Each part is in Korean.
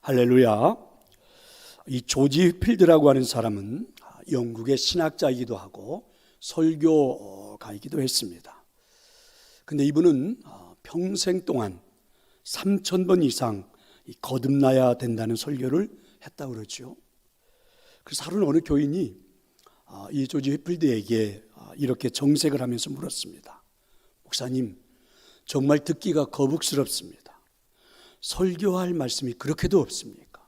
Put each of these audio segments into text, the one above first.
할렐루야. 이 조지 휘필드라고 하는 사람은 영국의 신학자이기도 하고 설교가이기도 했습니다. 근데 이분은 평생 동안 3,000번 이상 거듭나야 된다는 설교를 했다고 그러죠. 그래서 하루는 어느 교인이 이 조지 휘필드에게 이렇게 정색을 하면서 물었습니다. 목사님, 정말 듣기가 거북스럽습니다. 설교할 말씀이 그렇게도 없습니까?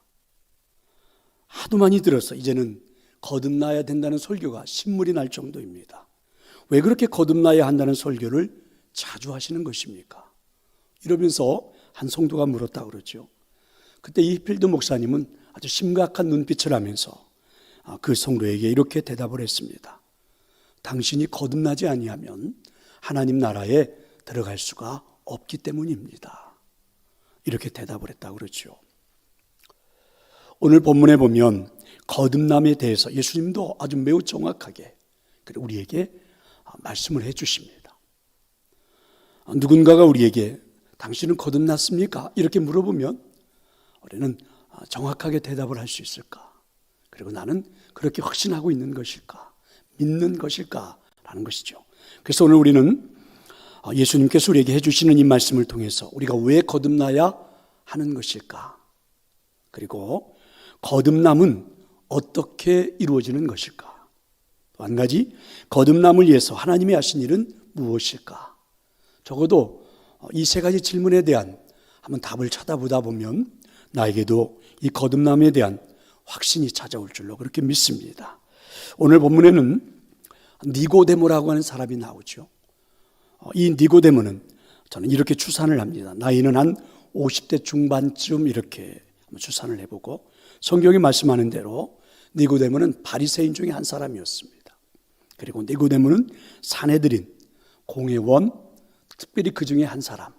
하도 많이 들어서 이제는 거듭나야 된다는 설교가 신물이 날 정도입니다. 왜 그렇게 거듭나야 한다는 설교를 자주 하시는 것입니까? 이러면서 한 성도가 물었다고 그러죠. 그때 이 필드 목사님은 아주 심각한 눈빛을 하면서 그 성도에게 이렇게 대답을 했습니다. 당신이 거듭나지 아니하면 하나님 나라에 들어갈 수가 없기 때문입니다. 이렇게 대답을 했다고 그러죠. 오늘 본문에 보면 거듭남에 대해서 예수님도 아주 매우 정확하게 우리에게 말씀을 해 주십니다. 누군가가 우리에게 당신은 거듭났습니까? 이렇게 물어보면 우리는 정확하게 대답을 할 수 있을까? 그리고 나는 그렇게 확신하고 있는 것일까? 믿는 것일까? 라는 것이죠. 그래서 오늘 우리는 예수님께서 우리에게 해주시는 이 말씀을 통해서 우리가 왜 거듭나야 하는 것일까? 그리고 거듭남은 어떻게 이루어지는 것일까? 또 한 가지, 거듭남을 위해서 하나님이 하신 일은 무엇일까? 적어도 이 세 가지 질문에 대한 한번 답을 찾아보다 보면 나에게도 이 거듭남에 대한 확신이 찾아올 줄로 그렇게 믿습니다. 오늘 본문에는 니고데모라고 하는 사람이 나오죠. 이 니고데모는 저는 이렇게 추산을 합니다. 나이는 한 50대 중반쯤 이렇게 추산을 해보고 성경이 말씀하는 대로 니고데모는 바리새인 중에 한 사람이었습니다. 그리고 니고데모는 산헤드린 공회원, 특별히 그 중에 한 사람,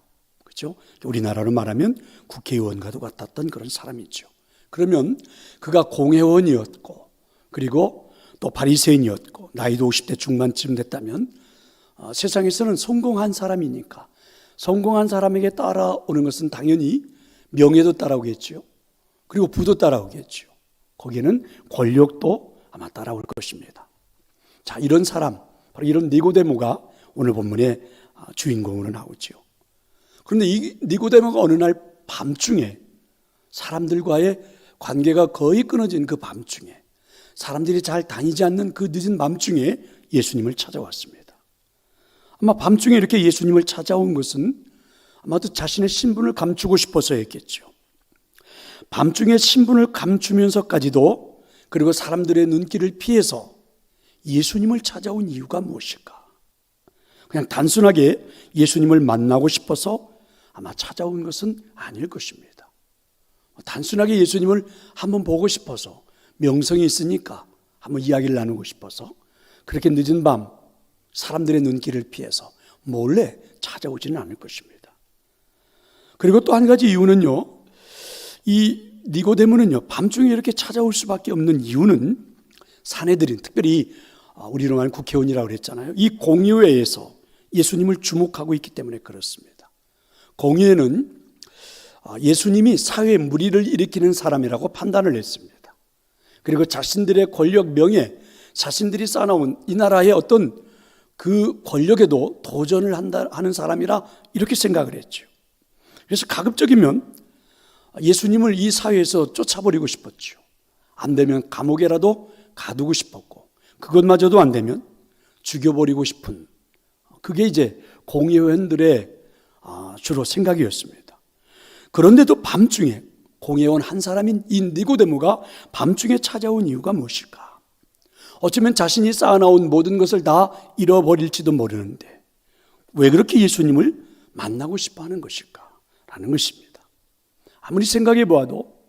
그렇죠? 우리나라로 말하면 국회의원과도 같았던 그런 사람이죠. 그러면 그가 공회원이었고 그리고 또 바리새인이었고 나이도 50대 중반쯤 됐다면 세상에서는 성공한 사람이니까 성공한 사람에게 따라오는 것은 당연히 명예도 따라오겠죠. 그리고 부도 따라오겠죠. 거기에는 권력도 아마 따라올 것입니다. 자, 이런 사람, 바로 이런 니고데모가 오늘 본문의 주인공으로 나오죠. 그런데 이 니고데모가 어느 날 밤중에 사람들과의 관계가 거의 끊어진 그 밤중에 사람들이 잘 다니지 않는 그 늦은 밤중에 예수님을 찾아왔습니다. 아마 밤중에 이렇게 예수님을 찾아온 것은 아마도 자신의 신분을 감추고 싶어서였겠죠. 밤중에 신분을 감추면서까지도 그리고 사람들의 눈길을 피해서 예수님을 찾아온 이유가 무엇일까? 그냥 단순하게 예수님을 만나고 싶어서 아마 찾아온 것은 아닐 것입니다. 단순하게 예수님을 한번 보고 싶어서 명성이 있으니까 한번 이야기를 나누고 싶어서 그렇게 늦은 밤 사람들의 눈길을 피해서 몰래 찾아오지는 않을 것입니다. 그리고 또 한 가지 이유는요, 이 니고데모는요 밤중에 이렇게 찾아올 수밖에 없는 이유는 산헤드린, 특별히 우리로 말하는 국회의원이라고 그랬잖아요. 이 공의회에서 예수님을 주목하고 있기 때문에 그렇습니다. 공의회는 예수님이 사회에 무리를 일으키는 사람이라고 판단을 했습니다. 그리고 자신들의 권력, 명예, 자신들이 쌓아놓은 이 나라의 어떤 그 권력에도 도전을 하는 사람이라 이렇게 생각을 했죠. 그래서 가급적이면 예수님을 이 사회에서 쫓아버리고 싶었죠. 안 되면 감옥에라도 가두고 싶었고 그것마저도 안 되면 죽여버리고 싶은 그게 이제 공회원들의 주로 생각이었습니다. 그런데도 밤중에 공회원 한 사람인 이 니고데모가 밤중에 찾아온 이유가 무엇일까? 어쩌면 자신이 쌓아놓은 모든 것을 다 잃어버릴지도 모르는데 왜 그렇게 예수님을 만나고 싶어 하는 것일까? 라는 것입니다. 아무리 생각해 보아도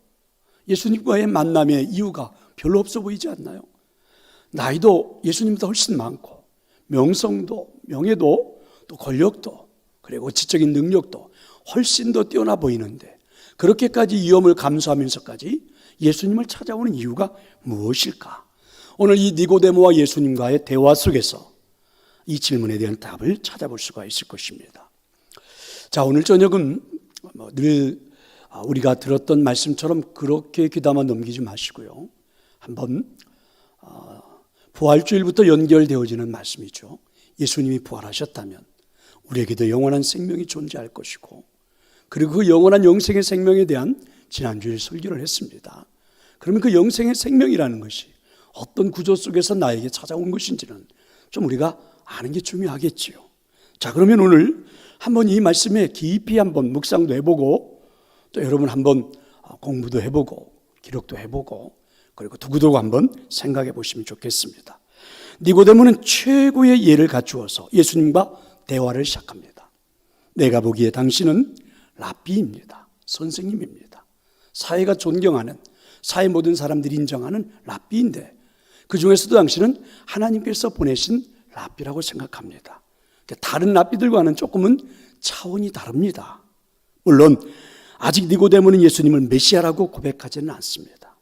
예수님과의 만남의 이유가 별로 없어 보이지 않나요? 나이도 예수님보다 훨씬 많고 명성도 명예도 또 권력도 그리고 지적인 능력도 훨씬 더 뛰어나 보이는데 그렇게까지 위험을 감수하면서까지 예수님을 찾아오는 이유가 무엇일까? 오늘 이 니고데모와 예수님과의 대화 속에서 이 질문에 대한 답을 찾아볼 수가 있을 것입니다. 자, 오늘 저녁은 늘 우리가 들었던 말씀처럼 그렇게 귀담아 넘기지 마시고요. 한번 부활주일부터 연결되어지는 말씀이죠. 예수님이 부활하셨다면 우리에게도 영원한 생명이 존재할 것이고, 그리고 그 영원한 영생의 생명에 대한 지난주에 설교를 했습니다. 그러면 그 영생의 생명이라는 것이 어떤 구조 속에서 나에게 찾아온 것인지는 좀 우리가 아는 게 중요하겠지요. 자, 그러면 오늘 한번 이 말씀에 깊이 한번 묵상도 해보고, 또 여러분 한번 공부도 해보고 기록도 해보고, 그리고 두고두고 한번 생각해 보시면 좋겠습니다. 니고데모는 최고의 예를 갖추어서 예수님과 대화를 시작합니다. 내가 보기에 당신은 랍비입니다. 선생님입니다. 사회가 존경하는, 사회 모든 사람들이 인정하는 랍비인데, 그 중에서도 당신은 하나님께서 보내신 랍비라고 생각합니다. 다른 랍비들과는 조금은 차원이 다릅니다. 물론 아직 니고데모는 예수님을 메시아라고 고백하지는 않습니다.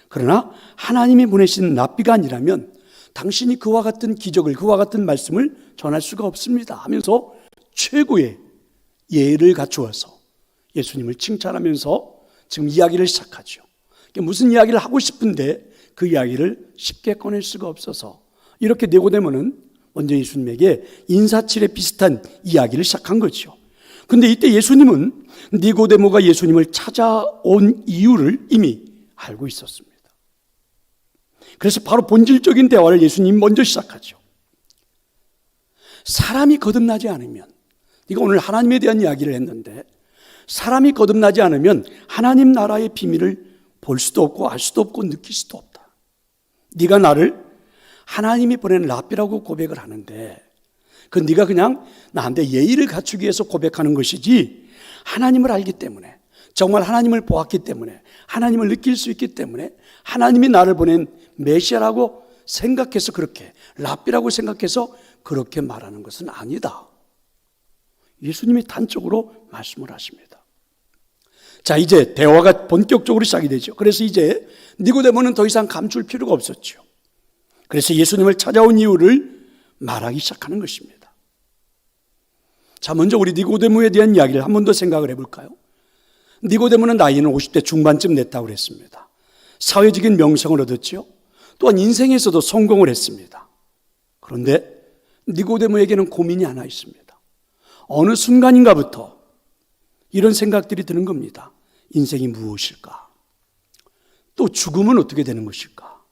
그러나 하나님이 보내신 랍비가 아니라면 당신이 그와 같은 기적을, 그와 같은 말씀을 전할 수가 없습니다 하면서 최고의 예를 갖추어서 예수님을 칭찬하면서 지금 이야기를 시작하죠. 무슨 이야기를 하고 싶은데 그 이야기를 쉽게 꺼낼 수가 없어서 이렇게 니고데모는 먼저 예수님에게 인사치레 비슷한 이야기를 시작한 거죠. 근데 이때 예수님은 니고데모가 예수님을 찾아온 이유를 이미 알고 있었습니다. 그래서 바로 본질적인 대화를 예수님이 먼저 시작하죠. 사람이 거듭나지 않으면, 이거 오늘 하나님에 대한 이야기를 했는데, 사람이 거듭나지 않으면 하나님 나라의 비밀을 볼 수도 없고 알 수도 없고 느낄 수도 없다. 네가 나를 하나님이 보낸 랍비라고 고백을 하는데, 그 네가 그냥 나한테 예의를 갖추기 위해서 고백하는 것이지, 하나님을 알기 때문에, 정말 하나님을 보았기 때문에, 하나님을 느낄 수 있기 때문에, 하나님이 나를 보낸 메시아라고 생각해서, 그렇게 랍비라고 생각해서 그렇게 말하는 것은 아니다. 예수님이 단적으로 말씀을 하십니다. 자, 이제 대화가 본격적으로 시작이 되죠. 그래서 이제 니고데모는 더 이상 감출 필요가 없었죠. 그래서 예수님을 찾아온 이유를 말하기 시작하는 것입니다. 자, 먼저 우리 니고데모에 대한 이야기를 한 번 더 생각을 해볼까요? 니고데모는 나이는 50대 중반쯤 됐다고 그랬습니다. 사회적인 명성을 얻었죠. 또한 인생에서도 성공을 했습니다. 그런데 니고데모에게는 고민이 하나 있습니다. 어느 순간인가부터 이런 생각들이 드는 겁니다. 인생이 무엇일까? 또 죽음은 어떻게 되는 것일까?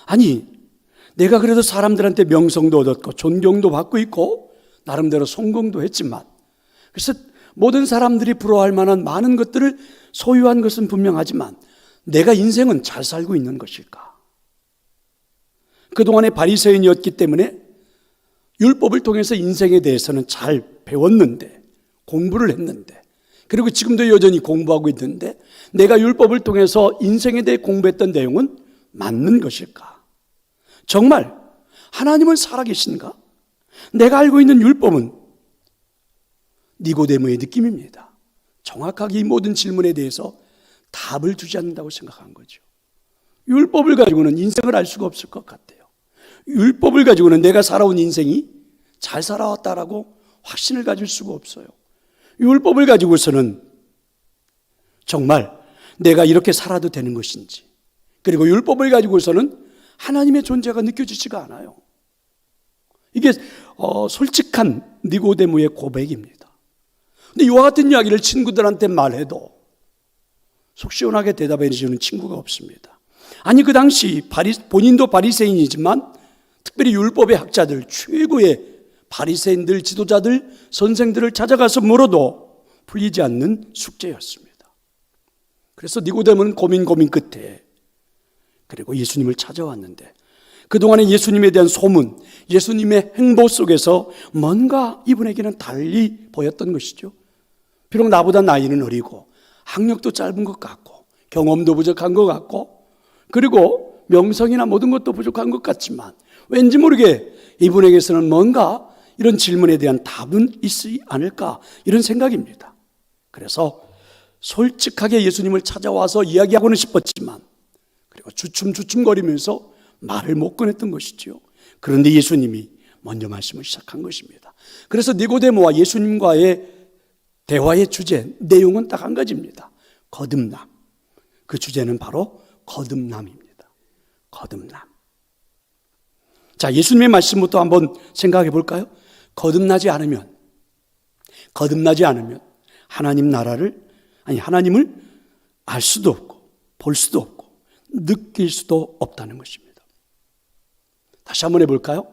아니, 내가 그래도 사람들한테 명성도 얻었고 존경도 받고 있고 나름대로 성공도 했지만, 그래서 모든 사람들이 부러워할 만한 많은 것들을 소유한 것은 분명하지만 내가 인생은 잘 살고 있는 것일까? 그동안의 바리새인이었기 때문에 율법을 통해서 인생에 대해서는 잘 배웠는데, 공부를 했는데, 그리고 지금도 여전히 공부하고 있는데, 내가 율법을 통해서 인생에 대해 공부했던 내용은 맞는 것일까? 정말 하나님은 살아계신가? 내가 알고 있는 율법은, 니고데모의 느낌입니다. 정확하게 이 모든 질문에 대해서 답을 주지 않는다고 생각한 거죠. 율법을 가지고는 인생을 알 수가 없을 것 같아요. 율법을 가지고는 내가 살아온 인생이 잘 살아왔다라고 확신을 가질 수가 없어요. 율법을 가지고서는 정말 내가 이렇게 살아도 되는 것인지, 그리고 율법을 가지고서는 하나님의 존재가 느껴지지가 않아요. 이게 솔직한 니고데모의 고백입니다. 근데 이와 같은 이야기를 친구들한테 말해도 속 시원하게 대답해 주는 친구가 없습니다. 아니, 그 당시 본인도 바리새인이지만 특별히 율법의 학자들, 최고의 바리새인들, 지도자들, 선생들을 찾아가서 물어도 풀리지 않는 숙제였습니다. 그래서 니고데모는 고민 끝에 그리고 예수님을 찾아왔는데, 그동안에 예수님에 대한 소문, 예수님의 행보 속에서 뭔가 이분에게는 달리 보였던 것이죠. 비록 나보다 나이는 어리고 학력도 짧은 것 같고 경험도 부족한 것 같고, 그리고 명성이나 모든 것도 부족한 것 같지만 왠지 모르게 이분에게서는 뭔가 이런 질문에 대한 답은 있지 않을까, 이런 생각입니다. 그래서 솔직하게 예수님을 찾아와서 이야기하고는 싶었지만, 그리고 주춤주춤거리면서 말을 못 꺼냈던 것이죠. 그런데 예수님이 먼저 말씀을 시작한 것입니다. 그래서 니고데모와 예수님과의 대화의 주제, 내용은 딱 한 가지입니다. 거듭남. 그 주제는 바로 거듭남입니다. 거듭남. 자, 예수님의 말씀부터 한번 생각해 볼까요? 거듭나지 않으면 하나님을 알 수도 없고, 볼 수도 없고, 느낄 수도 없다는 것입니다. 다시 한번 해볼까요?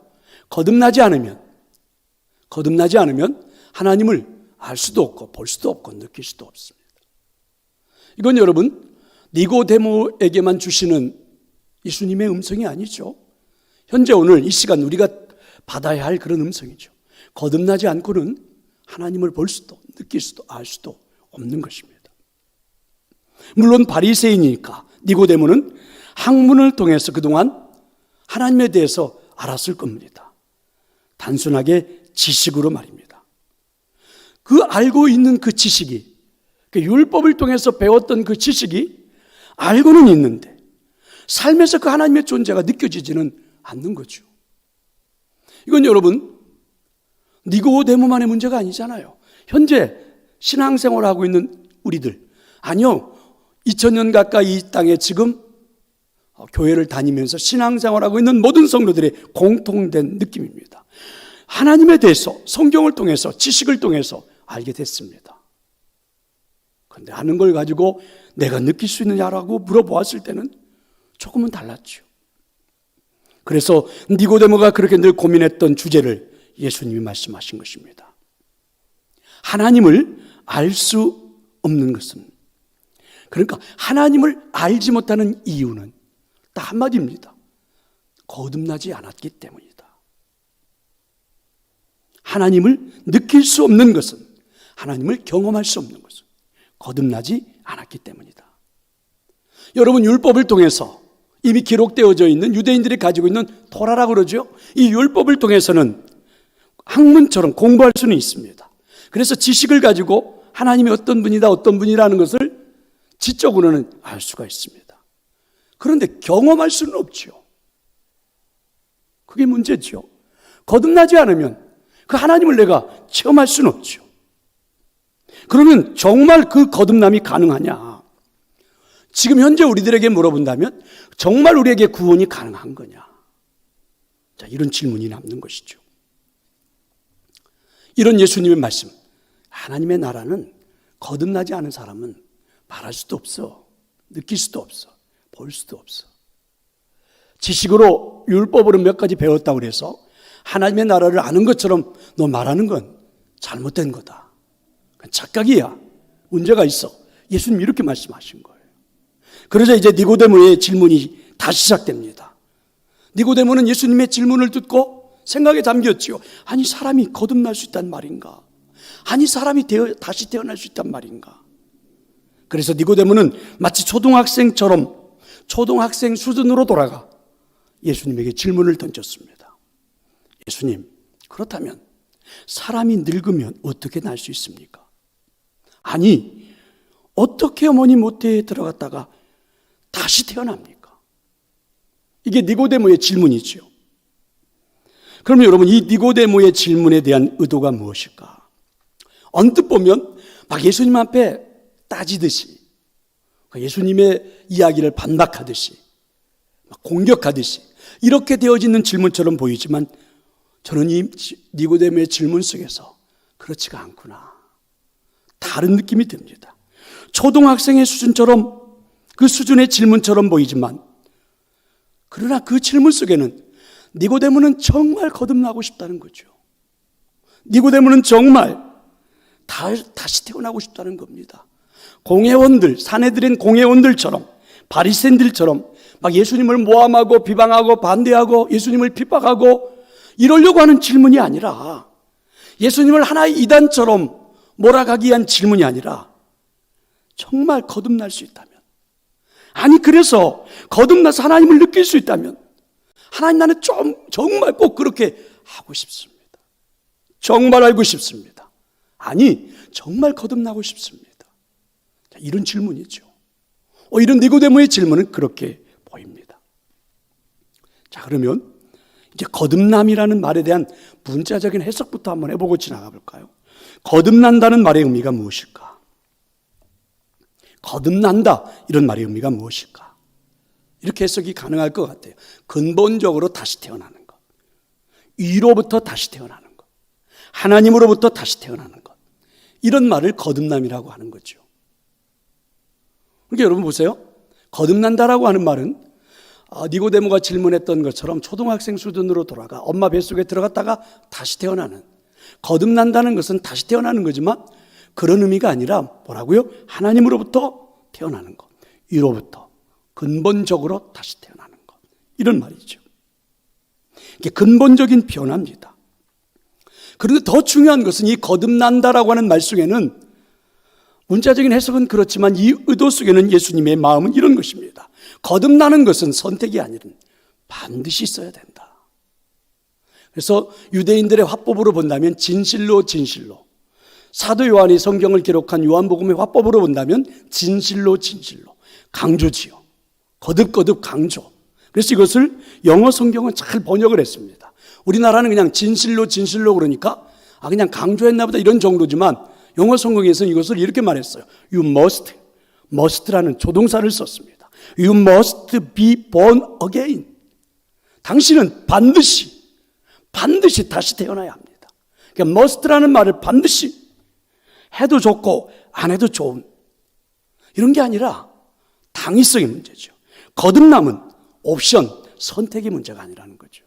거듭나지 않으면 하나님을 알 수도 없고, 볼 수도 없고, 느낄 수도 없습니다. 이건 여러분, 니고데모에게만 주시는 예수님의 음성이 아니죠. 현재 오늘 이 시간 우리가 받아야 할 그런 음성이죠. 거듭나지 않고는 하나님을 볼 수도, 느낄 수도, 알 수도 없는 것입니다. 물론 바리새인이니까 니고데모는 학문을 통해서 그동안 하나님에 대해서 알았을 겁니다. 단순하게 지식으로 말입니다. 그 알고 있는 그 지식이, 그 율법을 통해서 배웠던 그 지식이 알고는 있는데 삶에서 그 하나님의 존재가 느껴지지는 않는 거죠. 이건 여러분, 니고데모만의 문제가 아니잖아요. 현재 신앙생활을 하고 있는 우리들, 아니요, 2000년 가까이 이 땅에 지금 교회를 다니면서 신앙생활하고 있는 모든 성도들의 공통된 느낌입니다. 하나님에 대해서 성경을 통해서, 지식을 통해서 알게 됐습니다. 그런데 아는 걸 가지고 내가 느낄 수 있느냐라고 물어보았을 때는 조금은 달랐죠. 그래서 니고데모가 그렇게 늘 고민했던 주제를 예수님이 말씀하신 것입니다. 하나님을 알 수 없는 것은, 그러니까 하나님을 알지 못하는 이유는 딱 한마디입니다. 거듭나지 않았기 때문이다. 하나님을 느낄 수 없는 것은, 하나님을 경험할 수 없는 것은 거듭나지 않았기 때문이다. 여러분, 율법을 통해서 이미 기록되어져 있는 유대인들이 가지고 있는 토라라고 그러죠. 이 율법을 통해서는 학문처럼 공부할 수는 있습니다. 그래서 지식을 가지고 하나님이 어떤 분이다, 어떤 분이라는 것을 지적으로는 알 수가 있습니다. 그런데 경험할 수는 없죠. 그게 문제죠. 거듭나지 않으면 그 하나님을 내가 체험할 수는 없죠. 그러면 정말 그 거듭남이 가능하냐? 지금 현재 우리들에게 물어본다면 정말 우리에게 구원이 가능한 거냐? 자, 이런 질문이 남는 것이죠. 이런 예수님의 말씀, 하나님의 나라는 거듭나지 않은 사람은 말할 수도 없어, 느낄 수도 없어, 볼 수도 없어. 지식으로 율법으로 몇 가지 배웠다고 해서 하나님의 나라를 아는 것처럼 너 말하는 건 잘못된 거다, 착각이야, 문제가 있어. 예수님 이렇게 말씀하신 거예요. 그러자 이제 니고데모의 질문이 다시 시작됩니다. 니고데모는 예수님의 질문을 듣고 생각에 잠겼지요. 아니, 사람이 거듭날 수 있단 말인가? 아니, 사람이 다시 태어날 수 있단 말인가? 그래서 니고데모는 마치 초등학생처럼 초등학생 수준으로 돌아가 예수님에게 질문을 던졌습니다. 예수님, 그렇다면 사람이 늙으면 어떻게 날 수 있습니까? 아니, 어떻게 어머니 모태에 들어갔다가 다시 태어납니까? 이게 니고데모의 질문이죠. 그러면 여러분, 이 니고데모의 질문에 대한 의도가 무엇일까? 언뜻 보면 막 예수님 앞에 따지듯이, 예수님의 이야기를 반박하듯이, 막 공격하듯이 이렇게 되어지는 질문처럼 보이지만 저는 이 니고데모의 질문 속에서 그렇지가 않구나, 다른 느낌이 듭니다. 초등학생의 수준처럼, 그 수준의 질문처럼 보이지만, 그러나 그 질문 속에는 니고데모는 정말 거듭나고 싶다는 거죠. 니고데모는 정말 다시 태어나고 싶다는 겁니다. 공회원들, 사내들인 공회원들처럼, 바리새인들처럼 막 예수님을 모함하고 비방하고 반대하고 예수님을 핍박하고 이러려고 하는 질문이 아니라, 예수님을 하나의 이단처럼 몰아가기 위한 질문이 아니라 정말 거듭날 수 있다면, 아니 그래서 거듭나서 하나님을 느낄 수 있다면, 하나님 나는 정말 꼭 그렇게 하고 싶습니다. 정말 알고 싶습니다. 아니 정말 거듭나고 싶습니다. 자, 이런 질문이죠. 이런 니고데모의 질문은 그렇게 보입니다. 자, 그러면 이제 거듭남이라는 말에 대한 문자적인 해석부터 한번 해보고 지나가 볼까요? 거듭난다는 말의 의미가 무엇일까? 거듭난다, 이런 말의 의미가 무엇일까? 이렇게 해석이 가능할 것 같아요. 근본적으로 다시 태어나는 것, 위로부터 다시 태어나는 것, 하나님으로부터 다시 태어나는 것, 이런 말을 거듭남이라고 하는 거죠. 그러니까 여러분 보세요. 거듭난다라고 하는 말은 니고데모가 질문했던 것처럼 초등학생 수준으로 돌아가 엄마 뱃속에 들어갔다가 다시 태어나는, 거듭난다는 것은 다시 태어나는 거지만 그런 의미가 아니라 뭐라고요? 하나님으로부터 태어나는 것, 위로부터 근본적으로 다시 태어나는 것, 이런 말이죠. 이게 근본적인 변화입니다. 그런데 더 중요한 것은 이 거듭난다라고 하는 말 속에는, 문자적인 해석은 그렇지만 이 의도 속에는 예수님의 마음은 이런 것입니다. 거듭나는 것은 선택이 아니라 반드시 있어야 된다. 그래서 유대인들의 화법으로 본다면 진실로 진실로, 사도 요한이 성경을 기록한 요한복음의 화법으로 본다면 진실로 진실로, 강조지요. 거듭거듭 강조. 그래서 이것을 영어 성경은 잘 번역을 했습니다. 우리나라는 그냥 진실로 진실로 그러니까 그냥 강조했나 보다 이런 정도지만 영어 성경에서는 이것을 이렇게 말했어요. You must라는 조동사를 썼습니다. You must be born again. 당신은 반드시 다시 태어나야 합니다. 그러니까 must라는 말을 반드시 해도 좋고 안 해도 좋은, 이런 게 아니라 당위성의 문제죠. 거듭남은 옵션, 선택의 문제가 아니라는 거죠.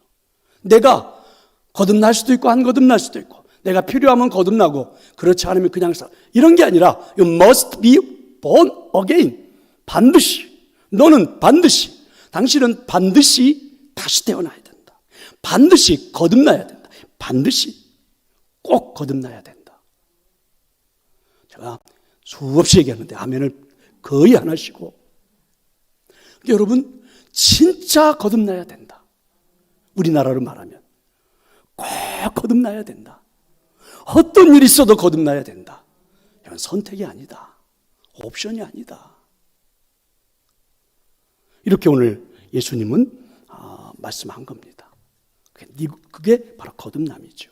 내가 거듭날 수도 있고 안 거듭날 수도 있고, 내가 필요하면 거듭나고 그렇지 않으면 그냥 이런 게 아니라 You must be born again. 반드시, 너는 반드시, 당신은 반드시 다시 태어나야 된다. 반드시 거듭나야 된다. 반드시 꼭 거듭나야 된다. 제가 수없이 얘기하는데 아멘을 거의 안 하시고, 여러분 진짜 거듭나야 된다. 우리나라로 말하면 꼭 거듭나야 된다. 어떤 일이 있어도 거듭나야 된다. 이건 선택이 아니다. 옵션이 아니다. 이렇게 오늘 예수님은 말씀한 겁니다. 그게 바로 거듭남이죠.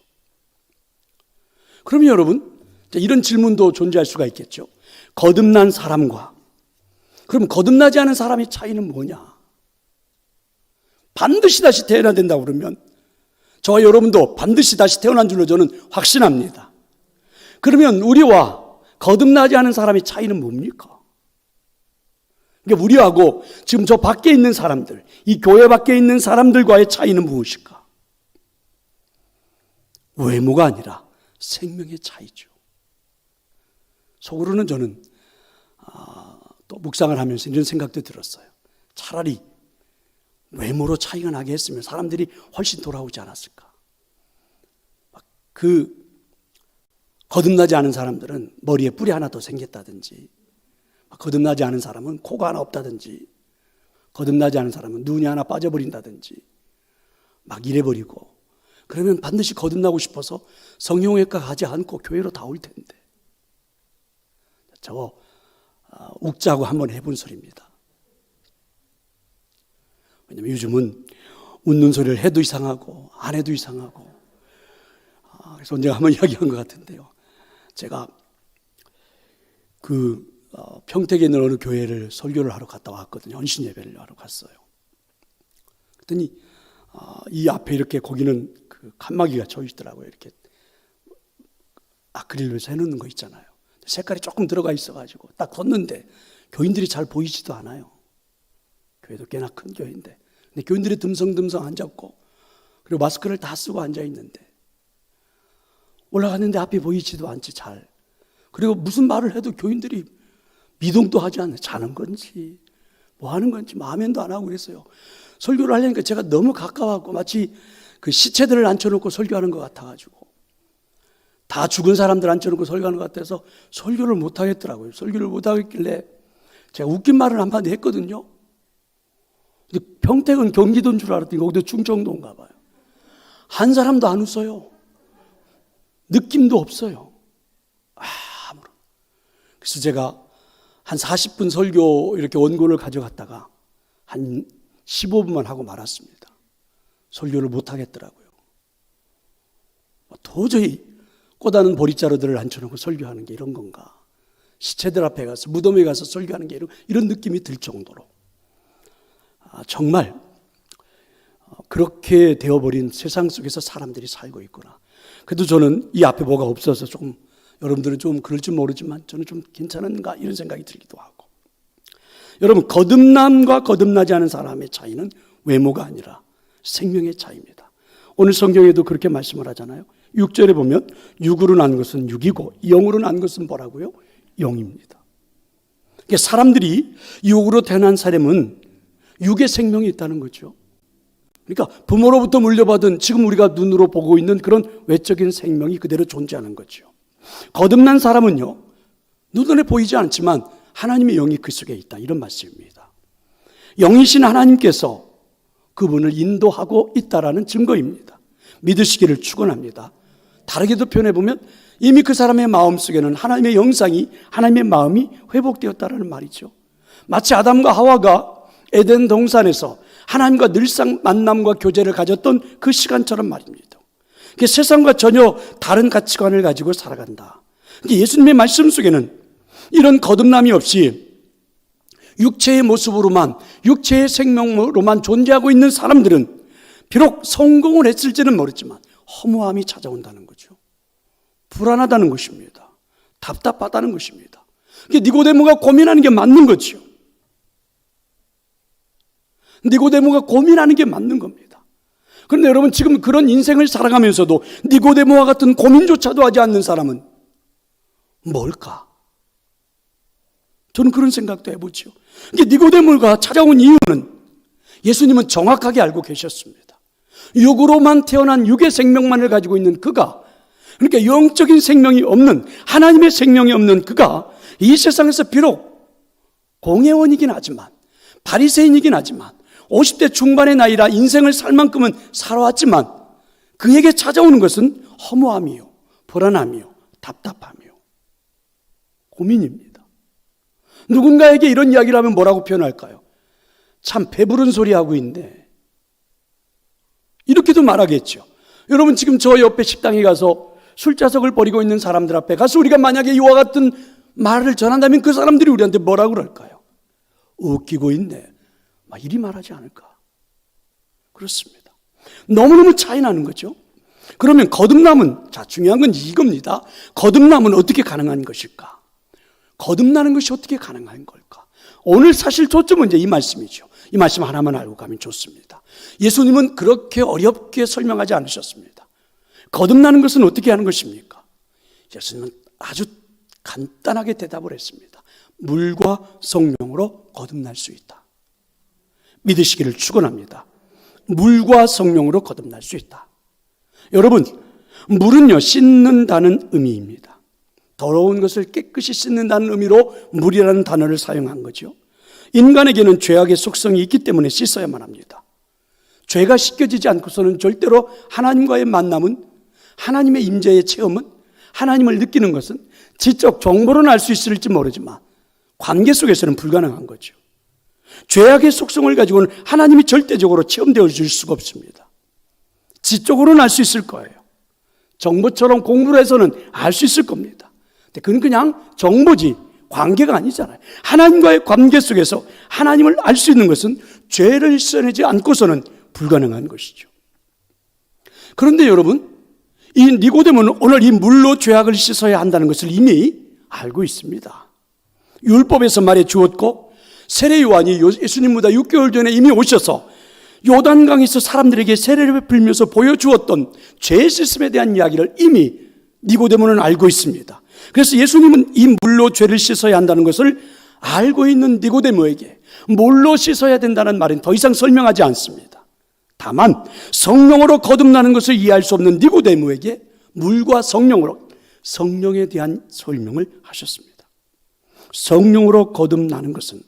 그러면 여러분, 이런 질문도 존재할 수가 있겠죠. 거듭난 사람과 그럼 거듭나지 않은 사람의 차이는 뭐냐? 반드시 다시 태어나야 된다고 그러면 저와 여러분도 반드시 다시 태어난 줄로 저는 확신합니다. 그러면 우리와 거듭나지 않은 사람의 차이는 뭡니까? 그러니까 우리하고 지금 저 밖에 있는 사람들, 이 교회 밖에 있는 사람들과의 차이는 무엇일까? 외모가 아니라 생명의 차이죠. 속으로는 저는 또 묵상을 하면서 이런 생각도 들었어요. 차라리 외모로 차이가 나게 했으면 사람들이 훨씬 돌아오지 않았을까. 거듭나지 않은 사람들은 머리에 뿔이 하나 더 생겼다든지, 거듭나지 않은 사람은 코가 하나 없다든지, 거듭나지 않은 사람은 눈이 하나 빠져버린다든지 막 이래버리고, 그러면 반드시 거듭나고 싶어서 성형외과 가지 않고 교회로 다 올 텐데. 저 웃자고 한번 해본 소리입니다. 왜냐면 요즘은 웃는 소리를 해도 이상하고 안 해도 이상하고, 그래서 언젠가 한번 이야기한 것 같은데요. 제가 평택에 있는 어느 교회를 설교를 하러 갔다 왔거든요. 헌신 예배를 하러 갔어요. 그랬더니 이 앞에 이렇게 거기는 칸막이가 쳐 있더라고요. 이렇게 아크릴로 해놓는 거 있잖아요. 색깔이 조금 들어가 있어가지고 딱 걷는데 교인들이 잘 보이지도 않아요. 교회도 꽤나 큰 교회인데, 근데 교인들이 듬성듬성 앉았고, 그리고 마스크를 다 쓰고 앉아 있는데 올라갔는데 앞이 보이지도 않지 잘. 그리고 무슨 말을 해도 교인들이 미동도 하지 않아요. 자는 건지 뭐 하는 건지 아멘도 안 하고 그랬어요. 설교를 하려니까 제가 너무 가까워갖고 마치 그 시체들을 앉혀놓고 설교하는 것 같아가지고, 다 죽은 사람들 앉혀놓고 설교하는 것 같아서 설교를 못 하겠더라고요. 설교를 못 하겠길래 제가 웃긴 말을 한마디 했거든요. 근데 평택은 경기도인 줄 알았더니 거기도 충청도인가 봐요. 한 사람도 안 웃어요. 느낌도 없어요. 아무런. 그래서 제가 한 40분 설교 이렇게 원고를 가져갔다가 한 15분만 하고 말았습니다. 설교를 못 하겠더라고요. 도저히 꽃다는 보리자루들을 앉혀놓고 설교하는 게 이런 건가? 시체들 앞에 가서 무덤에 가서 설교하는 게 이런 느낌이 들 정도로 정말 그렇게 되어버린 세상 속에서 사람들이 살고 있구나. 그래도 저는 이 앞에 뭐가 없어서 조금 여러분들은 좀 그럴지 모르지만 저는 좀 괜찮은가 이런 생각이 들기도 하고. 여러분, 거듭남과 거듭나지 않은 사람의 차이는 외모가 아니라 생명의 차이입니다. 오늘 성경에도 그렇게 말씀을 하잖아요. 6절에 보면 육으로 난 것은 육이고 영으로 난 것은 뭐라고요? 영입니다. 그러니까 사람들이 육으로 태어난 사람은 육의 생명이 있다는 거죠. 그러니까 부모로부터 물려받은 지금 우리가 눈으로 보고 있는 그런 외적인 생명이 그대로 존재하는 거죠. 거듭난 사람은요, 눈에 보이지 않지만 하나님의 영이 그 속에 있다, 이런 말씀입니다. 영이신 하나님께서 그분을 인도하고 있다라는 증거입니다. 믿으시기를 축원합니다. 다르게도 표현해보면 이미 그 사람의 마음속에는 하나님의 영상이, 하나님의 마음이 회복되었다라는 말이죠. 마치 아담과 하와가 에덴 동산에서 하나님과 늘상 만남과 교제를 가졌던 그 시간처럼 말입니다. 세상과 전혀 다른 가치관을 가지고 살아간다. 예수님의 말씀 속에는 이런 거듭남이 없이 육체의 모습으로만, 육체의 생명으로만 존재하고 있는 사람들은 비록 성공을 했을지는 모르지만 허무함이 찾아온다는 거죠. 불안하다는 것입니다. 답답하다는 것입니다. 니고데모가 고민하는 게 맞는 거죠. 니고데모가 고민하는 게 맞는 겁니다. 그런데 여러분, 지금 그런 인생을 살아가면서도 니고데모와 같은 고민조차도 하지 않는 사람은 뭘까? 저는 그런 생각도 해보죠. 니고데모가 찾아온 이유는 예수님은 정확하게 알고 계셨습니다. 육으로만 태어난 육의 생명만을 가지고 있는 그가, 그러니까 영적인 생명이 없는, 하나님의 생명이 없는 그가 이 세상에서 비록 공회원이긴 하지만, 바리새인이긴 하지만 50대 중반의 나이라 인생을 살 만큼은 살아왔지만 그에게 찾아오는 것은 허무함이요, 불안함이요, 답답함이요, 고민입니다. 누군가에게 이런 이야기를 하면 뭐라고 표현할까요? 참 배부른 소리 하고 있는데, 이렇게도 말하겠죠. 여러분, 지금 저 옆에 식당에 가서 술자석을 벌이고 있는 사람들 앞에 가서 우리가 만약에 이와 같은 말을 전한다면 그 사람들이 우리한테 뭐라고 그럴까요? 웃기고 있네, 막 이리 말하지 않을까? 그렇습니다. 너무너무 차이 나는 거죠. 그러면 거듭남은, 자, 중요한 건 이겁니다. 거듭남은 어떻게 가능한 것일까? 거듭나는 것이 어떻게 가능한 걸까? 오늘 사실 초점은 이제 이 말씀이죠. 이 말씀 하나만 알고 가면 좋습니다. 예수님은 그렇게 어렵게 설명하지 않으셨습니다. 거듭나는 것은 어떻게 하는 것입니까? 예수님은 아주 간단하게 대답을 했습니다. 물과 성령으로 거듭날 수 있다. 믿으시기를 축원합니다. 물과 성령으로 거듭날 수 있다. 여러분, 물은요, 씻는다는 의미입니다. 더러운 것을 깨끗이 씻는다는 의미로 물이라는 단어를 사용한 거죠. 인간에게는 죄악의 속성이 있기 때문에 씻어야만 합니다. 죄가 씻겨지지 않고서는 절대로 하나님과의 만남은, 하나님의 임재의 체험은, 하나님을 느끼는 것은 지적 정보로는 알 수 있을지 모르지만 관계 속에서는 불가능한 거죠. 죄악의 속성을 가지고는 하나님이 절대적으로 체험되어 줄 수가 없습니다. 지적으로는 알 수 있을 거예요. 정보처럼 공부를 해서는 알 수 있을 겁니다. 근데 그건 그냥 정보지 관계가 아니잖아요. 하나님과의 관계 속에서 하나님을 알 수 있는 것은 죄를 씻어내지 않고서는 불가능한 것이죠. 그런데 여러분, 이 니고데모는 오늘 이 물로 죄악을 씻어야 한다는 것을 이미 알고 있습니다. 율법에서 말해 주었고, 세례 요한이 예수님보다 6개월 전에 이미 오셔서 요단강에서 사람들에게 세례를 베풀면서 보여주었던 죄 씻음에 대한 이야기를 이미 니고데모는 알고 있습니다. 그래서 예수님은 이 물로 죄를 씻어야 한다는 것을 알고 있는 니고데모에게 물로 씻어야 된다는 말은 더 이상 설명하지 않습니다. 다만 성령으로 거듭나는 것을 이해할 수 없는 니고데모에게 물과 성령으로, 성령에 대한 설명을 하셨습니다. 성령으로 거듭나는 것은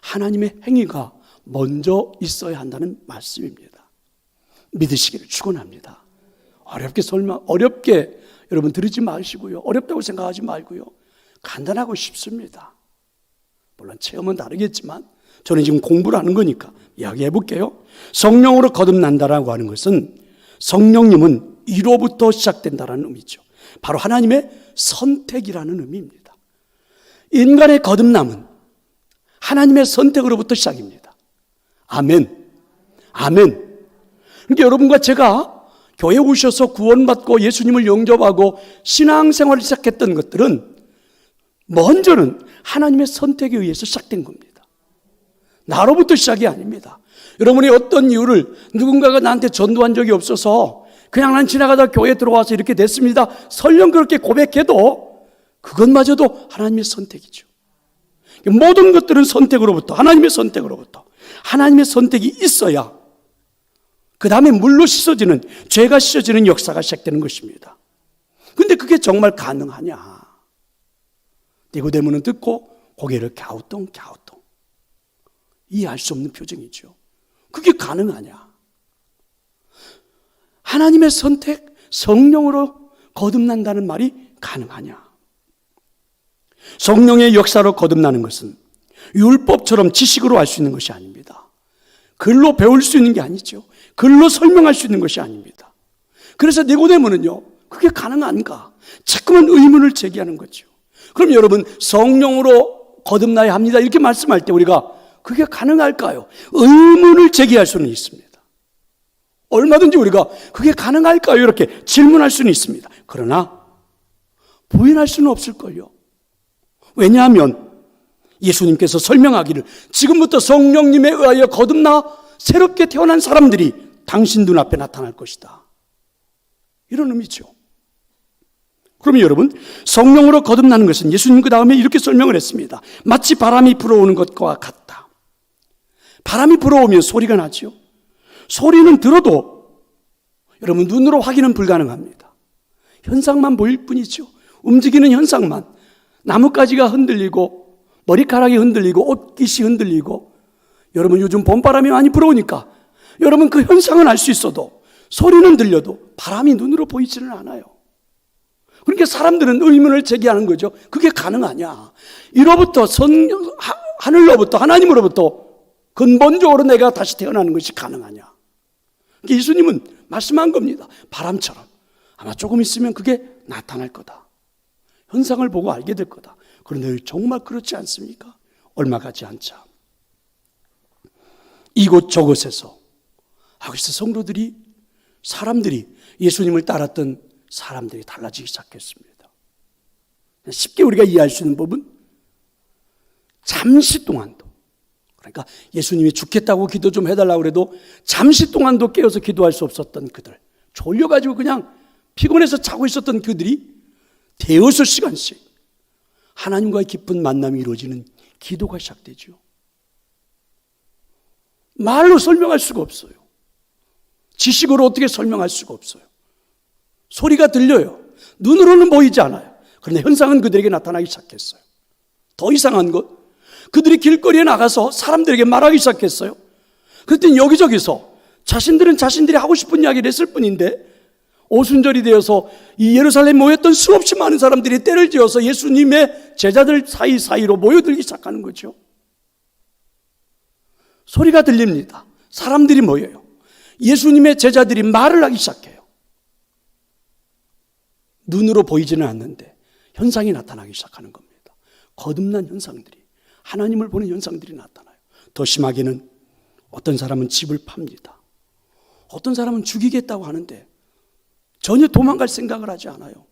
하나님의 행위가 먼저 있어야 한다는 말씀입니다. 믿으시기를 축원합니다. 어렵게 여러분 들으지 마시고요. 어렵다고 생각하지 말고요. 간단하고 쉽습니다. 물론 체험은 다르겠지만 저는 지금 공부를 하는 거니까 이야기해 볼게요. 성령으로 거듭난다라고 하는 것은 성령님은 이로부터 시작된다는 의미죠. 바로 하나님의 선택이라는 의미입니다. 인간의 거듭남은 하나님의 선택으로부터 시작입니다. 아멘. 아멘. 그러니까 여러분과 제가 교회에 오셔서 구원받고 예수님을 영접하고 신앙생활을 시작했던 것들은 먼저는 하나님의 선택에 의해서 시작된 겁니다. 나로부터 시작이 아닙니다. 여러분이 어떤 이유를 누군가가 나한테 전도한 적이 없어서 그냥 난 지나가다 교회에 들어와서 이렇게 됐습니다. 설령 그렇게 고백해도 그것마저도 하나님의 선택이죠. 모든 것들은 선택으로부터, 하나님의 선택으로부터, 하나님의 선택이 있어야 그 다음에 물로 씻어지는, 죄가 씻어지는 역사가 시작되는 것입니다. 근데 그게 정말 가능하냐? 니고데모는 듣고 고개를 갸우뚱 이해할 수 없는 표정이죠. 그게 가능하냐? 하나님의 선택, 성령으로 거듭난다는 말이 가능하냐? 성령의 역사로 거듭나는 것은 율법처럼 지식으로 알 수 있는 것이 아닙니다. 글로 배울 수 있는 게 아니죠. 글로 설명할 수 있는 것이 아닙니다. 그래서 니고데모는요, 그게 가능한가? 자꾸만 의문을 제기하는 거죠. 그럼 여러분, 성령으로 거듭나야 합니다 이렇게 말씀할 때 우리가 그게 가능할까요? 의문을 제기할 수는 있습니다. 얼마든지 우리가 그게 가능할까요? 이렇게 질문할 수는 있습니다. 그러나 부인할 수는 없을걸요. 왜냐하면 예수님께서 설명하기를 지금부터 성령님에 의하여 거듭나 새롭게 태어난 사람들이 당신 눈앞에 나타날 것이다, 이런 의미죠. 그러면 여러분, 성령으로 거듭나는 것은 예수님 그 다음에 이렇게 설명을 했습니다. 마치 바람이 불어오는 것과 같다. 바람이 불어오면 소리가 나죠. 소리는 들어도 여러분 눈으로 확인은 불가능합니다. 현상만 보일 뿐이죠. 움직이는 현상만. 나뭇가지가 흔들리고 머리카락이 흔들리고 옷깃이 흔들리고, 여러분 요즘 봄바람이 많이 불어오니까 여러분 그 현상은 알 수 있어도 소리는 들려도 바람이 눈으로 보이지는 않아요. 그러니까 사람들은 의문을 제기하는 거죠. 그게 가능하냐? 이로부터 하늘로부터, 하나님으로부터 근본적으로 내가 다시 태어나는 것이 가능하냐? 예수님은 말씀한 겁니다. 바람처럼 아마 조금 있으면 그게 나타날 거다. 현상을 보고 알게 될 거다. 그런데 정말 그렇지 않습니까? 얼마 가지 않자 이곳 저곳에서 여기서 성도들이, 사람들이, 예수님을 따랐던 사람들이 달라지기 시작했습니다. 쉽게 우리가 이해할 수 있는 법은 잠시 동안도, 그러니까 예수님이 죽겠다고 기도 좀 해달라고 그래도 잠시 동안도 깨어서 기도할 수 없었던 그들, 졸려가지고 그냥 피곤해서 자고 있었던 그들이 대여섯 시간씩 하나님과의 깊은 만남이 이루어지는 기도가 시작되죠. 말로 설명할 수가 없어요. 지식으로 어떻게 설명할 수가 없어요. 소리가 들려요. 눈으로는 보이지 않아요. 그런데 현상은 그들에게 나타나기 시작했어요. 더 이상한 것, 그들이 길거리에 나가서 사람들에게 말하기 시작했어요. 그랬더니 여기저기서 자신들은 자신들이 하고 싶은 이야기를 했을 뿐인데 오순절이 되어서 이 예루살렘에 모였던 수없이 많은 사람들이 때를 지어서 예수님의 제자들 사이사이로 모여들기 시작하는 거죠. 소리가 들립니다. 사람들이 모여요. 예수님의 제자들이 말을 하기 시작해요. 눈으로 보이지는 않는데 현상이 나타나기 시작하는 겁니다. 거듭난 현상들이, 하나님을 보는 현상들이 나타나요. 더 심하게는 어떤 사람은 집을 팝니다. 어떤 사람은 죽이겠다고 하는데 전혀 도망갈 생각을 하지 않아요.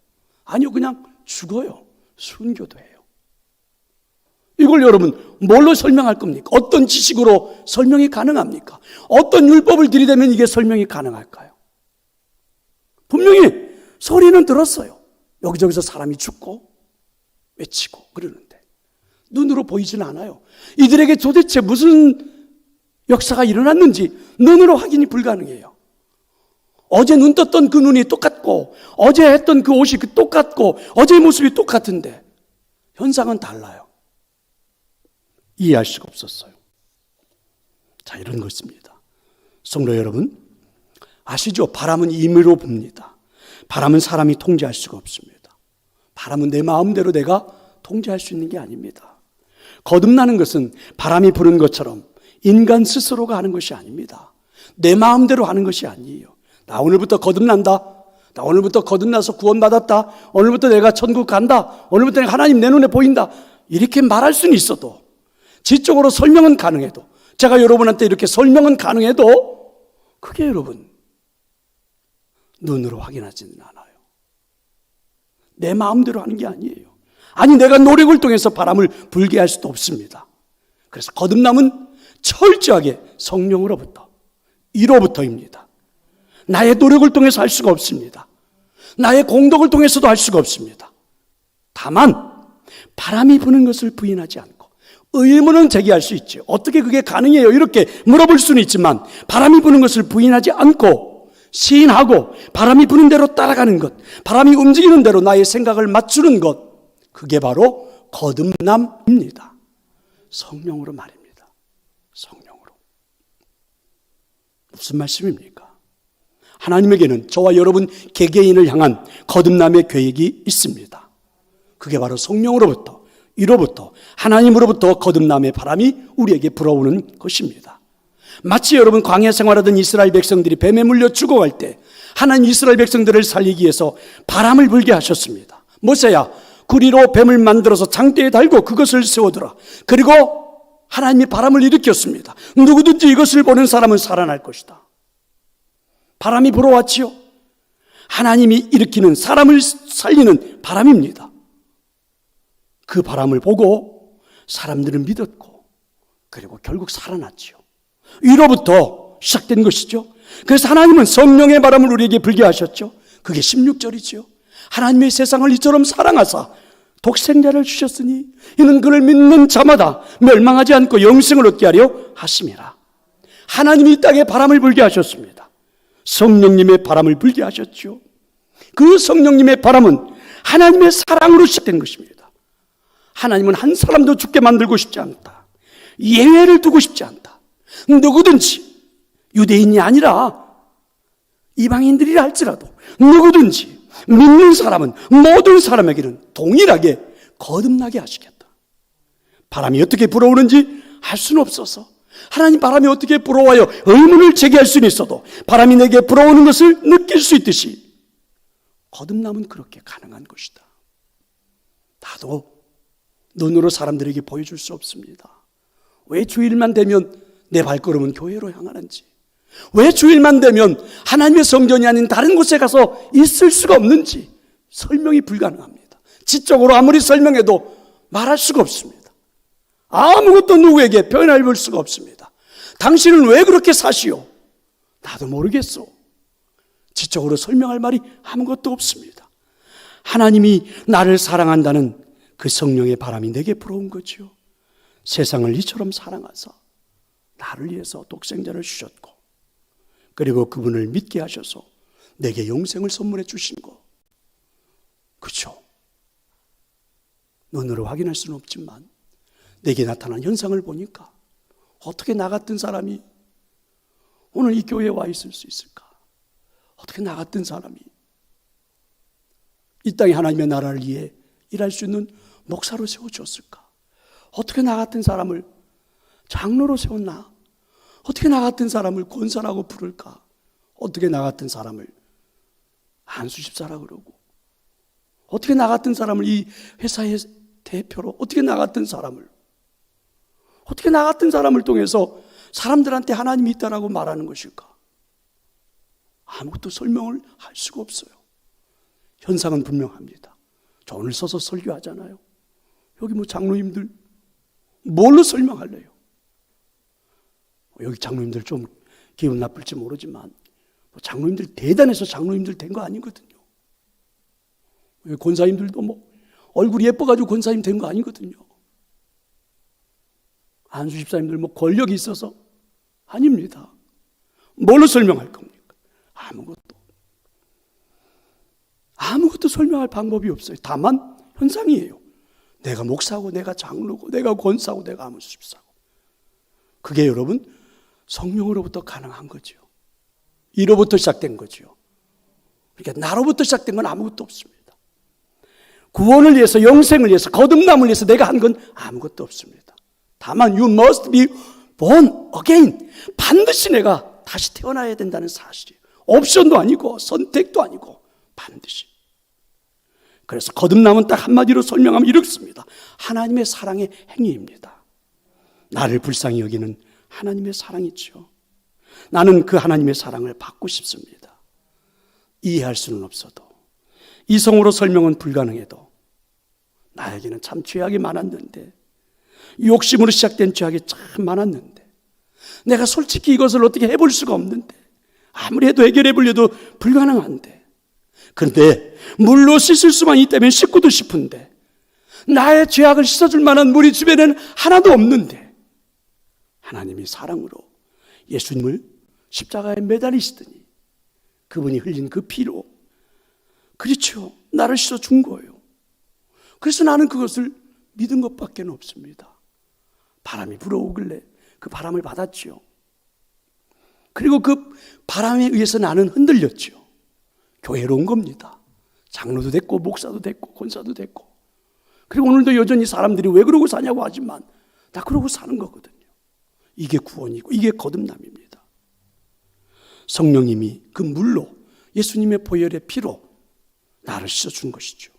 아니요, 그냥 죽어요. 순교도 해요. 이걸 여러분 뭘로 설명할 겁니까? 어떤 지식으로 설명이 가능합니까? 어떤 율법을 들이대면 이게 설명이 가능할까요? 분명히 소리는 들었어요. 여기저기서 사람이 죽고 외치고 그러는데 눈으로 보이지는 않아요. 이들에게 도대체 무슨 역사가 일어났는지 눈으로 확인이 불가능해요. 어제 눈 떴던 그 눈이 똑같고 어제 했던 그 옷이 똑같고 어제의 모습이 똑같은데 현상은 달라요. 이해할 수가 없었어요. 자, 이런 것입니다. 성도 여러분, 아시죠? 바람은 임의로 붑니다. 바람은 사람이 통제할 수가 없습니다. 바람은 내 마음대로 내가 통제할 수 있는 게 아닙니다. 거듭나는 것은 바람이 부는 것처럼 인간 스스로가 하는 것이 아닙니다. 내 마음대로 하는 것이 아니에요. 나 오늘부터 거듭난다. 오늘부터 거듭나서 구원받았다. 오늘부터 내가 천국 간다. 오늘부터 내가 하나님 내 눈에 보인다. 이렇게 말할 수는 있어도, 지적으로 설명은 가능해도, 제가 여러분한테 이렇게 설명은 가능해도 그게 여러분 눈으로 확인하지는 않아요. 내 마음대로 하는 게 아니에요. 아니, 내가 노력을 통해서 바람을 불게 할 수도 없습니다. 그래서 거듭남은 철저하게 성령으로부터, 이로부터입니다. 나의 노력을 통해서 할 수가 없습니다. 나의 공덕을 통해서도 할 수가 없습니다. 다만 바람이 부는 것을 부인하지 않고 의문은 제기할 수 있죠. 어떻게 그게 가능해요? 이렇게 물어볼 수는 있지만 바람이 부는 것을 부인하지 않고 시인하고 바람이 부는 대로 따라가는 것, 바람이 움직이는 대로 나의 생각을 맞추는 것, 그게 바로 거듭남입니다. 성령으로 말입니다. 성령으로. 무슨 말씀입니까? 하나님에게는 저와 여러분 개개인을 향한 거듭남의 계획이 있습니다. 그게 바로 성령으로부터, 이로부터, 하나님으로부터 거듭남의 바람이 우리에게 불어오는 것입니다. 마치 여러분 광야 생활하던 이스라엘 백성들이 뱀에 물려 죽어갈 때 하나님 이스라엘 백성들을 살리기 위해서 바람을 불게 하셨습니다. 모세야, 구리로 뱀을 만들어서 장대에 달고 그것을 세워두라. 그리고 하나님이 바람을 일으켰습니다. 누구든지 이것을 보는 사람은 살아날 것이다. 바람이 불어왔지요. 하나님이 일으키는, 사람을 살리는 바람입니다. 그 바람을 보고 사람들은 믿었고, 그리고 결국 살아났지요. 위로부터 시작된 것이죠. 그래서 하나님은 성령의 바람을 우리에게 불게 하셨죠. 그게 16절이죠. 하나님의 세상을 이처럼 사랑하사 독생자를 주셨으니 이는 그를 믿는 자마다 멸망하지 않고 영생을 얻게 하려 하심이라. 하나님이 이 땅에 바람을 불게 하셨습니다. 성령님의 바람을 불게 하셨죠. 그 성령님의 바람은 하나님의 사랑으로 시작된 것입니다. 하나님은 한 사람도 죽게 만들고 싶지 않다. 예외를 두고 싶지 않다. 누구든지, 유대인이 아니라 이방인들이라 할지라도 누구든지 믿는 사람은 모든 사람에게는 동일하게 거듭나게 하시겠다. 바람이 어떻게 불어오는지 알 수는 없어서, 하나님 바람이 어떻게 불어와요? 의문을 제기할 수는 있어도 바람이 내게 불어오는 것을 느낄 수 있듯이 거듭남은 그렇게 가능한 것이다. 나도 눈으로 사람들에게 보여줄 수 없습니다. 왜 주일만 되면 내 발걸음은 교회로 향하는지, 왜 주일만 되면 하나님의 성전이 아닌 다른 곳에 가서 있을 수가 없는지 설명이 불가능합니다. 지적으로 아무리 설명해도 말할 수가 없습니다. 아무것도 누구에게 표현해 볼 수가 없습니다. 당신은 왜 그렇게 사시오? 나도 모르겠소. 지적으로 설명할 말이 아무것도 없습니다. 하나님이 나를 사랑한다는 그 성령의 바람이 내게 불어온 거죠. 세상을 이처럼 사랑하사 나를 위해서 독생자를 주셨고, 그리고 그분을 믿게 하셔서 내게 영생을 선물해 주신 거. 그렇죠? 눈으로 확인할 수는 없지만 내게 나타난 현상을 보니까 어떻게 나 같은 사람이 오늘 이 교회에 와 있을 수 있을까? 어떻게 나 같은 사람이 이 땅에 하나님의 나라를 위해 일할 수 있는 목사로 세워주었을까? 어떻게 나 같은 사람을 장로로 세웠나? 어떻게 나 같은 사람을 권사라고 부를까? 어떻게 나 같은 사람을 안수집사라 그러고, 어떻게 나 같은 사람을 이 회사의 대표로, 어떻게 나 같은 사람을 통해서 사람들한테 하나님이 있다라고 말하는 것일까? 아무것도 설명을 할 수가 없어요. 현상은 분명합니다. 저 오늘 서서 설교하잖아요. 여기 뭐 장로님들 뭘로 설명할래요? 여기 장로님들 좀 기분 나쁠지 모르지만 장로님들 대단해서 장로님들 된 거 아니거든요. 권사님들도 뭐 얼굴이 예뻐가지고 권사님 된 거 아니거든요. 안수 집사님들 뭐 권력이 있어서 아닙니다. 뭘로 설명할 겁니까? 아무것도 설명할 방법이 없어요. 다만 현상이에요. 내가 목사고, 내가 장로고, 내가 권사고, 내가 안수 집사고. 그게 여러분 성령으로부터 가능한 거죠. 이로부터 시작된 거죠. 그러니까 나로부터 시작된 건 아무것도 없습니다. 구원을 위해서, 영생을 위해서, 거듭남을 위해서 내가 한 건 아무것도 없습니다. 다만 you must be born again. 반드시 내가 다시 태어나야 된다는 사실이에요. 옵션도 아니고 선택도 아니고 반드시. 그래서 거듭남은 딱 한마디로 설명하면 이렇습니다. 하나님의 사랑의 행위입니다. 나를 불쌍히 여기는 하나님의 사랑이죠. 나는 그 하나님의 사랑을 받고 싶습니다. 이해할 수는 없어도, 이성으로 설명은 불가능해도 나에게는 참 죄악이 많았는데, 욕심으로 시작된 죄악이 참 많았는데, 내가 솔직히 이것을 어떻게 해볼 수가 없는데, 아무리 해도 해결해 보려도 불가능한데, 그런데 물로 씻을 수만 있다면 씻고도 싶은데, 나의 죄악을 씻어줄 만한 물이 주변에는 하나도 없는데, 하나님이 사랑으로 예수님을 십자가에 매달리시더니 그분이 흘린 그 피로, 그렇죠, 나를 씻어준 거예요. 그래서 나는 그것을 믿은 것밖에 없습니다. 바람이 불어오길래 그 바람을 받았죠. 그리고 그 바람에 의해서 나는 흔들렸죠. 교회로 온 겁니다. 장로도 됐고 목사도 됐고 권사도 됐고, 그리고 오늘도 여전히 사람들이 왜 그러고 사냐고 하지만 나 그러고 사는 거거든요. 이게 구원이고 이게 거듭남입니다. 성령님이 그 물로, 예수님의 보혈의 피로 나를 씻어준 것이죠.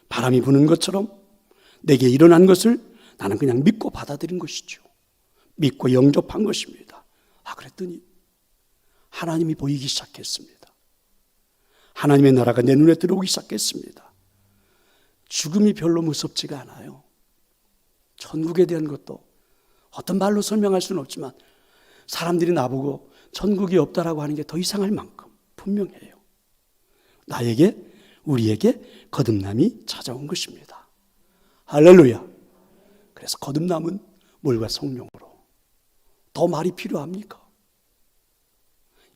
바람이 부는 것처럼 내게 일어난 것을 나는 그냥 믿고 받아들인 것이죠. 믿고 영접한 것입니다. 그랬더니 하나님이 보이기 시작했습니다. 하나님의 나라가 내 눈에 들어오기 시작했습니다. 죽음이 별로 무섭지가 않아요. 천국에 대한 것도 어떤 말로 설명할 수는 없지만 사람들이 나보고 천국이 없다라고 하는 게 더 이상할 만큼 분명해요. 나에게, 우리에게 거듭남이 찾아온 것입니다. 할렐루야. 그래서 거듭남은 물과 성령으로. 더 말이 필요합니까?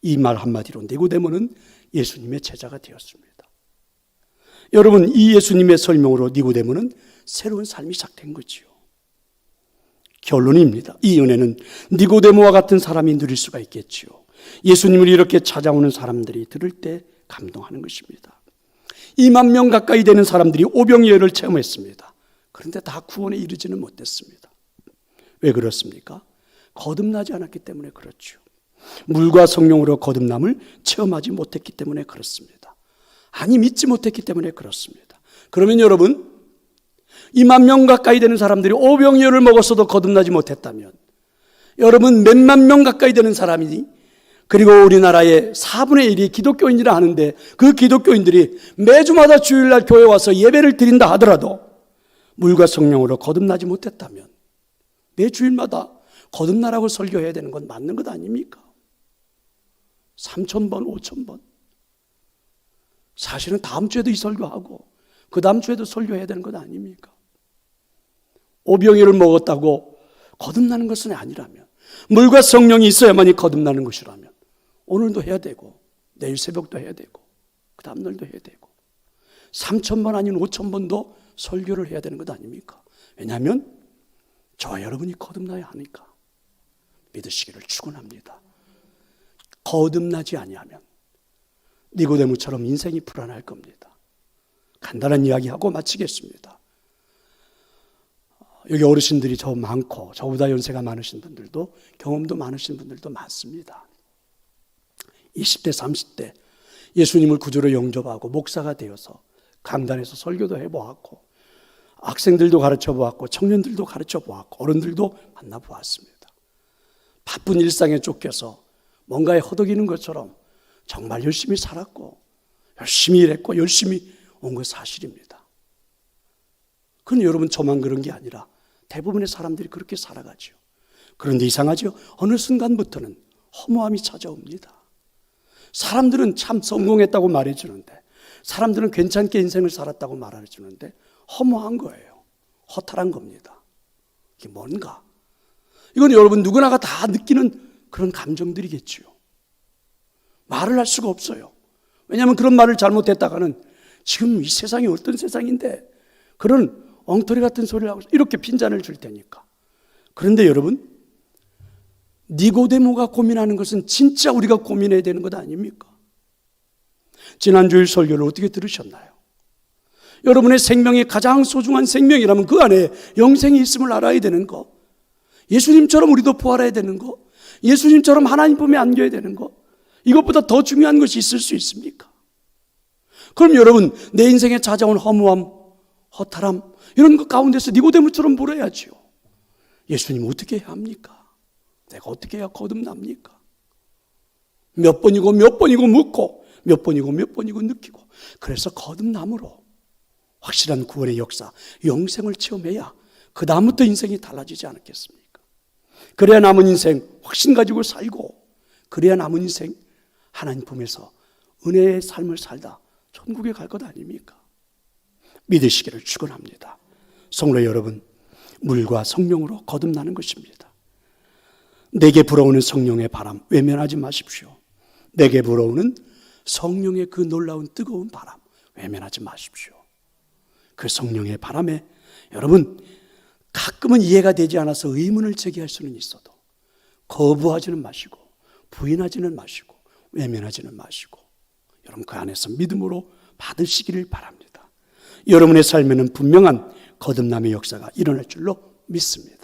이 말 한마디로 니고데모는 예수님의 제자가 되었습니다. 여러분, 이 예수님의 설명으로 니고데모는 새로운 삶이 시작된 거지요. 결론입니다. 이 은혜는 니고데모와 같은 사람이 누릴 수가 있겠지요. 예수님을 이렇게 찾아오는 사람들이 들을 때 감동하는 것입니다. 2만 명 가까이 되는 사람들이 오병이어를 체험했습니다. 그런데 다 구원에 이르지는 못했습니다. 왜 그렇습니까? 거듭나지 않았기 때문에 그렇죠. 물과 성령으로 거듭남을 체험하지 못했기 때문에 그렇습니다. 아니, 믿지 못했기 때문에 그렇습니다. 그러면 여러분, 2만 명 가까이 되는 사람들이 오병이어를 먹었어도 거듭나지 못했다면, 여러분 몇만 명 가까이 되는 사람이, 그리고 우리나라의 4분의 1이 기독교인이라 하는데 그 기독교인들이 매주마다 주일날 교회 와서 예배를 드린다 하더라도 물과 성령으로 거듭나지 못했다면 매주일마다 거듭나라고 설교해야 되는 건 맞는 것 아닙니까? 3,000번, 5,000번. 사실은 다음 주에도 이 설교하고 그 다음 주에도 설교해야 되는 것 아닙니까? 오병이어를 먹었다고 거듭나는 것은 아니라면, 물과 성령이 있어야만이 거듭나는 것이라면 오늘도 해야 되고 내일 새벽도 해야 되고 그 다음 날도 해야 되고 3,000번 아니면 5,000번도 설교를 해야 되는 것 아닙니까? 왜냐하면 저와 여러분이 거듭나야 하니까 믿으시기를 축원합니다. 거듭나지 아니하면 니고데모처럼 인생이 불안할 겁니다. 간단한 이야기하고 마치겠습니다. 여기 어르신들이 저 많고 저보다 연세가 많으신 분들도, 경험도 많으신 분들도 많습니다. 20대 30대 예수님을 구주로 영접하고 목사가 되어서 강단에서 설교도 해보았고 학생들도 가르쳐보았고 청년들도 가르쳐보았고 어른들도 만나보았습니다. 바쁜 일상에 쫓겨서 뭔가에 허덕이는 것처럼 정말 열심히 살았고 열심히 일했고 열심히 온 것 사실입니다. 그건 여러분 저만 그런 게 아니라 대부분의 사람들이 그렇게 살아가죠. 그런데 이상하죠? 어느 순간부터는 허무함이 찾아옵니다. 사람들은 참 성공했다고 말해주는데, 사람들은 괜찮게 인생을 살았다고 말해주는데 허무한 거예요. 허탈한 겁니다. 이게 뭔가? 이건 여러분 누구나가 다 느끼는 그런 감정들이겠지요. 말을 할 수가 없어요. 왜냐하면 그런 말을 잘못했다가는 지금 이 세상이 어떤 세상인데 그런 엉터리 같은 소리를 하고 이렇게 핀잔을 줄 테니까. 그런데 여러분, 니고데모가 고민하는 것은 진짜 우리가 고민해야 되는 것 아닙니까? 지난주일 설교를 어떻게 들으셨나요? 여러분의 생명이 가장 소중한 생명이라면 그 안에 영생이 있음을 알아야 되는 거, 예수님처럼 우리도 부활해야 되는 거, 예수님처럼 하나님 품에 안겨야 되는 거, 이것보다 더 중요한 것이 있을 수 있습니까? 그럼 여러분, 내 인생에 찾아온 허무함, 허탈함 이런 것 가운데서 니고데모처럼 물어야지요. 예수님 어떻게 해야 합니까? 내가 어떻게 해야 거듭납니까? 몇 번이고 몇 번이고 묻고 몇 번이고 몇 번이고 느끼고, 그래서 거듭남으로 확실한 구원의 역사, 영생을 체험해야 그 다음부터 인생이 달라지지 않겠습니까? 그래야 남은 인생 확신 가지고 살고, 그래야 남은 인생 하나님 품에서 은혜의 삶을 살다 천국에 갈 것 아닙니까? 믿으시기를 축원합니다. 성도 여러분, 물과 성령으로 거듭나는 것입니다. 내게 불어오는 성령의 바람 외면하지 마십시오. 내게 불어오는 성령의 그 놀라운 뜨거운 바람 외면하지 마십시오. 그 성령의 바람에 여러분, 가끔은 이해가 되지 않아서 의문을 제기할 수는 있어도 거부하지는 마시고, 부인하지는 마시고, 외면하지는 마시고, 여러분 그 안에서 믿음으로 받으시기를 바랍니다. 여러분의 삶에는 분명한 거듭남의 역사가 일어날 줄로 믿습니다.